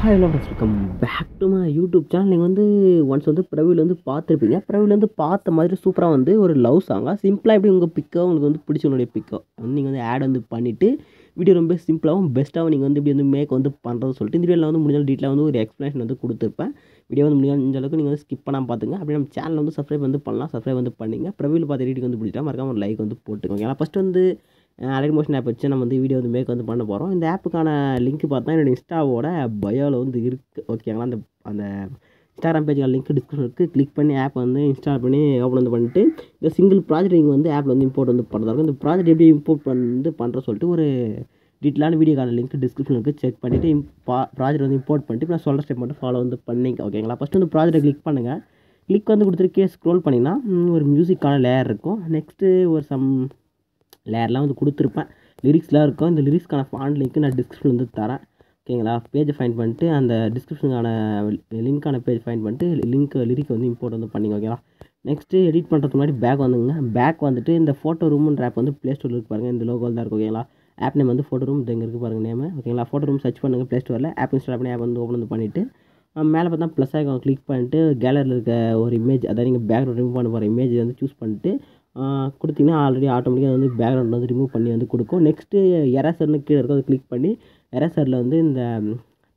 Hi hello friends, welcome back to my YouTube channel. நீங்கள் வந்து once வந்து பிரவியில் வந்து பார்த்துருப்பீங்க. பிரவியில் வந்து பார்த்த மாதிரி சூப்பராக வந்து ஒரு லவ் சாங்காக சிம்பிளாக எப்படி உங்கள் பிக்கோ உங்களுக்கு வந்து பிடிச்சவனுடைய பிக்கோ வந்து நீங்கள் வந்து ஆட் வந்து பண்ணிவிட்டு வீடியோ ரொம்ப சிம்பிளாகவும் பெஸ்ட்டாகவும் நீங்கள் வந்து இப்படி வந்து மேக் வந்து பண்ணுறது சொல்லிட்டு இந்த வீடியோவில் வந்து முடிஞ்சாலும் டீட்டெயிலாக வந்து ஒரு எக்ஸ்ப்ளனேஷன் வந்து கொடுத்துருப்பேன். வீடியோ வந்து முடிஞ்ச அளவுக்கு நீங்கள் வந்து ஸ்கிப் பண்ணாமல் பார்த்துங்க. அப்படி நம்ம சேனல் வந்து சப்ஸ்கிரைப் வந்து பண்ணலாம். சப்ஸ்கிரைப் வந்து பண்ணிங்க. பிரவியில் பார்த்த வீடியோக்கு வந்து பிடிச்சா மறக்காம ஒரு லைக் வந்து போட்டுக்கோங்க. ஏன்னா ஃபஸ்ட்டு வந்து அலைட் மோஷன் ஆப் வச்சு நம்ம வந்து வீடியோ வந்து மேக் வந்து பண்ண போகிறோம். இந்த ஆப்புக்கான லிங்க் பார்த்தா என்னோடய இன்ஸ்டாவோட பயோவில் வந்து இருக்குது. ஓகேங்களா, அந்த அந்த இன்ஸ்டாகிராம் பேஜுக்கான லிங்க் டிஸ்கிரிப்ஷன் இருக்குது. கிளிக் பண்ணி ஆப் வந்து இன்ஸ்டால் பண்ணி ஓப்பன் வந்து பண்ணிட்டு இந்த சிங்கிள் ப்ராஜெக்ட் நீங்கள் வந்து ஆப்பில் வந்து இம்போர்ட் வந்து பண்ணுறதா இருக்கும். இந்த ப்ராஜெக்ட் எப்படி இம்போர்ட் வந்து பண்ணுற சொல்லிட்டு ஒரு டீட்டெயிலான வீடியோக்கான லிங்க் டிஸ்கிரிப்ஷன் இருக்குது. செக் பண்ணிவிட்டு ப்ராஜெக்ட் வந்து இம்போர்ட் பண்ணிட்டு இப்போ நான் சொல்கிற ஸ்டெப் மட்டும் ஃபாலோ வந்து பண்ணிங்க. ஓகேங்களா, ஃபஸ்ட்டு வந்து ப்ராஜெக்ட்டை கிளிக் பண்ணுங்கள். கிளிக் வந்து கொடுத்துட்டு ஸ்க்ரோல் பண்ணிங்கன்னா ஒரு மியூசிக்கான லேயர் இருக்கும். நெக்ஸ்ட்டு ஒரு சம் லேயர்லாம் வந்து கொடுத்துருப்பேன். லிரிக்ஸ்லாம் இருக்கும். இந்த லிரிக்ஸ்க்கான ஃபாண்ட் லிங்க்கு நான் டிஸ்கிரிப்ஷன் வந்து தரேன். ஓகேங்களா, பேஜை ஃபைண்ட் பண்ணிட்டு அந்த டிஸ்கிரிப்ஷனுக்கான லிங்க்கான பேஜ் ஃபைண்ட் பண்ணிட்டு லிரிக் வந்து இம்போர்ட் வந்து பண்ணிங்க. ஓகேங்களா, நெக்ஸ்ட்டு எடிட் பண்ணுறதுக்கு முன்னாடி பேக் வந்துங்க. பேக் வந்துட்டு இந்த ஃபோட்டோ ரூம்ன்ற ஆப் வந்து ப்ளே ஸ்டோரில் இருக்கு பாருங்கள். இந்த லோகோவில் தான் இருக்கும். ஓகேங்களா, ஆப் நேம் வந்து ஃபோட்டோ ரூம் இங்கே இருக்குது பாருங்கள் நேமு. ஓகேங்களா, ஃபோட்டோ ரூம் சர்ச் பண்ணுங்கள் ப்ளே ஸ்டோரில். ஆப் இன்ஸ்டால் பண்ணி ஆப் வந்து ஓப்பன் வந்து பண்ணிவிட்டு மேலே பார்த்தா ப்ளஸ் ஐக்கான் கிளிக் பண்ணிட்டு கேலரியில் இருக்க ஒரு இமேஜ், அதாவது நீங்கள் பேக்ரவுண்ட் ரிமூவ் பண்ண போகிற இமேஜ் வந்து சூஸ் பண்ணிட்டு கொடுத்தீங்கன்னா ஆல்ரெடி ஆட்டோமேட்டிக்காக வந்து பேக்ரவுண்ட் வந்து ரிமூவ் பண்ணி வந்து கொடுக்கும். நெக்ஸ்ட்டு எரேசர்னு கீழே இருக்கும், அதை கிளிக் பண்ணி எரேசரில் வந்து இந்த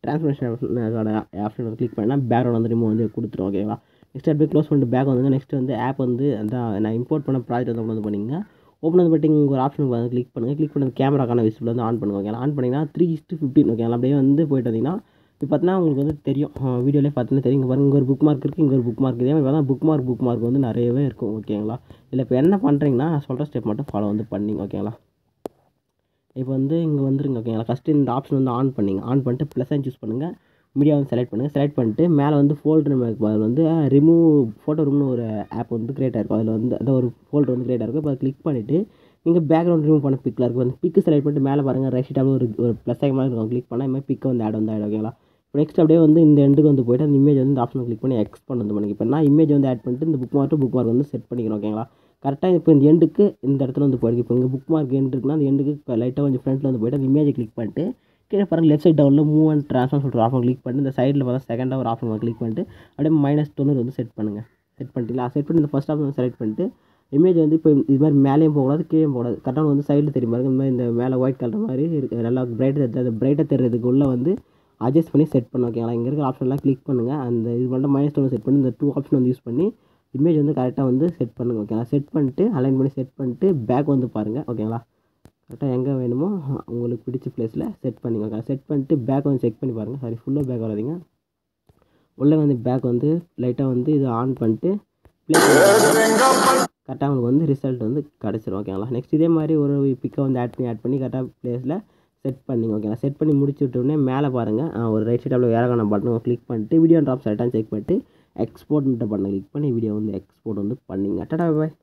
ட்ரான்ஸ்ஃபர்மேஷனோட ஆப்ஷன் வந்து கிளிக் பண்ணால் பேக்ரவுண்ட் வந்து ரிமூவ் வந்து கொடுத்துரும். ஓகேங்களா, நெக்ஸ்ட் அப்படியே க்ளோஸ் பண்ணிட்டு பேக் வந்துங்க. நெக்ஸ்ட் வந்து ஆப் வந்து அதான் நான் இம்போர்ட் பண்ண ப்ராஜெக்ட் வந்து ஓப்பன் வந்து பண்ணிங்க. ஓப்பன் வந்து பண்ணிட்டு இங்கே ஒரு ஆப்ஷன் வந்து கிளிக் பண்ணுங்கள். கிளிக் பண்ணி கேமராக்கான விசிபிள் வந்து ஆன் பண்ணுங்க. ஓகேங்களா, ஆன் பண்ணிங்கன்னா 3:15. ஓகேங்களா, அப்படியே வந்து போய்ட்டு வந்தீங்கன்னா இப்போ பார்த்தீங்கன்னா உங்களுக்கு வந்து தெரியும், வீடியோலேயே பார்த்தீங்கன்னா தெரியும். இங்கே பாருங்க, இங்கே ஒரு புக் மார்க் இருக்குது, இங்கே ஒரு புக் மார்க். இதே மாதிரி பார்த்தா புக் மார்க் வந்து நிறையவே இருக்கும். ஓகேங்களா, இதில் இப்போ என்ன பண்ணுறீங்கன்னா நான் சொல்கிற ஸ்டெப் மட்டும் ஃபாலோ வந்து பண்ணிங்க. ஓகேங்களா, இப்போ வந்து இங்கே வந்துருங்க. ஓகேங்களா, ஃபஸ்ட்டு இந்த ஆப்ஷன் வந்து ஆன் பண்ணிங்க. ஆன் பண்ணிட்டு ப்ளஸ் சைன் சூஸ் பண்ணுங்கள். மீடியா வந்து செலக்ட் பண்ணுங்கள். செலக்ட் பண்ணிட்டு மேலே வந்து ஃபோல்டர் அதில் வந்து ரிமூவ் ஃபோட்டோ ரூம்னு ஒரு ஆப் வந்து க்ரியேட் ஆகிருக்கும். அதில் வந்து அந்த ஒரு ஃபோல்டர் வந்து க்ரியேட் ஆகிருக்கும். இப்போ கிளிக் பண்ணிவிட்டு நீங்கள் பேக்ரவுண்ட் ரிமூவ் பண்ண பிக்கில் இருக்கும். அந்த பிக்கு செலக்ட் பண்ணிட்டு மேலே பாருங்கள் ரைட் சைடாக ஒரு ப்ளஸ் ஐக்கன் மாதிரி இருக்கும். கிளிக் பண்ணால் இதுமாதிரி பிக்கு வந்து ஆட் வந்து ஆகிடும். ஓகேங்களா, நெக்ஸ்ட் அப்படியே வந்து இந்த எண்டுக்கு வந்து போய்ட்டு அந்த இமேஜ் வந்து இந்த ஆப்ஷனை கிளிக் பண்ணி எக்ஸ்போர்ட் வந்து பண்ணிக்க. இப்போ நான் இமேஜ் வந்து ஆட் பண்ணிட்டு இந்த புக் மார்க் வந்து செட் பண்ணிக்கிறோம். ஓகேங்களா, கரெக்டாக இப்போ இந்த எண்டுக்கு இந்த இடத்துல வந்து போயிருக்கு. இப்போ இங்கே புக் மார்க் எண்டு இருக்குன்னா அந்த எண்டுக்கு இப்போ லைட்டாக கொஞ்சம் ஃப்ரண்ட்டில் வந்து போய்ட்டு அந்த இமேஜை கிளிக் பண்ணிட்டு கீழே பாருங்கள் லெஃப்ட் சைட் டவுனில் மூவ் அண்ட் ட்ரான்ஸ்ஃபார்ம் சொல்கிற ஆப்ஷன் கிளிக் பண்ணிட்டு இந்த சைடில் பார்த்தா செகண்டாக ஒரு ஆப்ஷன் கிளிக் பண்ணிட்டு அப்படியே -90 வந்து செட் பண்ணுங்கள். செட் பண்ணிட்டீங்களா, செட் பண்ணி இந்த ஃபஸ்ட் ஆப்ஷன் செலக்ட் பண்ணிட்டு இமேஜ் வந்து இப்போ இது மாதிரி மேலேயும் போகக்கூடாது கீழே போகக்கூடாது. கரெக்டாக வந்து சைடில் தெரியும் பாருங்க. இந்த மாதிரி இந்த மேலே ஒயிட் கலர் மாதிரி இருக்குது. நல்லா பிரைட்டாக தெரிறதுக்கு உள்ளே வந்து அட்ஜஸ்ட் பண்ணி செட் பண்ண. ஓகேங்களா, இங்கே இருக்கிற ஆப்ஷன்லாம் கிளிக் பண்ணுங்கள். அந்த இது மட்டும் -1 செட் பண்ணி இந்த 2 ஆப்ஷன் வந்து யூஸ் பண்ணி இமேஜ் வந்து கரெக்டாக வந்து செட் பண்ணுங்கள். ஓகேங்களா, செட் பண்ணிட்டு அலைன் பண்ணி செட் பண்ணிட்டு பேக் வந்து பாருங்கள். ஓகேங்களா, கரெக்டாக எங்கே வேணுமோ உங்களுக்கு பிடிச்ச ப்ளேஸில் செட் பண்ணிங்க. ஓகே, செட் பண்ணிட்டு பேக் வந்து செக் பண்ணி பாருங்கள். சாரி, ஃபுல்லாக பேக் வராதிங்க. உள்ளே வந்து பேக் வந்து லைட்டாக வந்து இது ஆன் பண்ணிட்டு கரெக்டாக உங்களுக்கு வந்து ரிசல்ட் வந்து கிடச்சிரும். ஓகேங்களா, நெக்ஸ்ட் இதே மாதிரி ஒரு பிக்கை வந்து ஆட் பண்ணி கரெக்டாக ப்ளேஸில் செட் பண்ணிங்க. ஓகேங்களா, செட் பண்ணி முடிச்சு விட்டோடனே மேலே பாருங்கள் ஒரு ரைட் சைடில் ஏறக்கான பட்டனை கிளிக் பண்ணிட்டு வீடியோ ட்ராப் செட்டாக செக் பண்ணிட்டு எக்ஸ்போர்ட்ன்ற பட்டனை கிளிக் பண்ணி வீடியோ வந்து எக்ஸ்போர்ட் வந்து பண்ணிங்க. டாடா பாய்.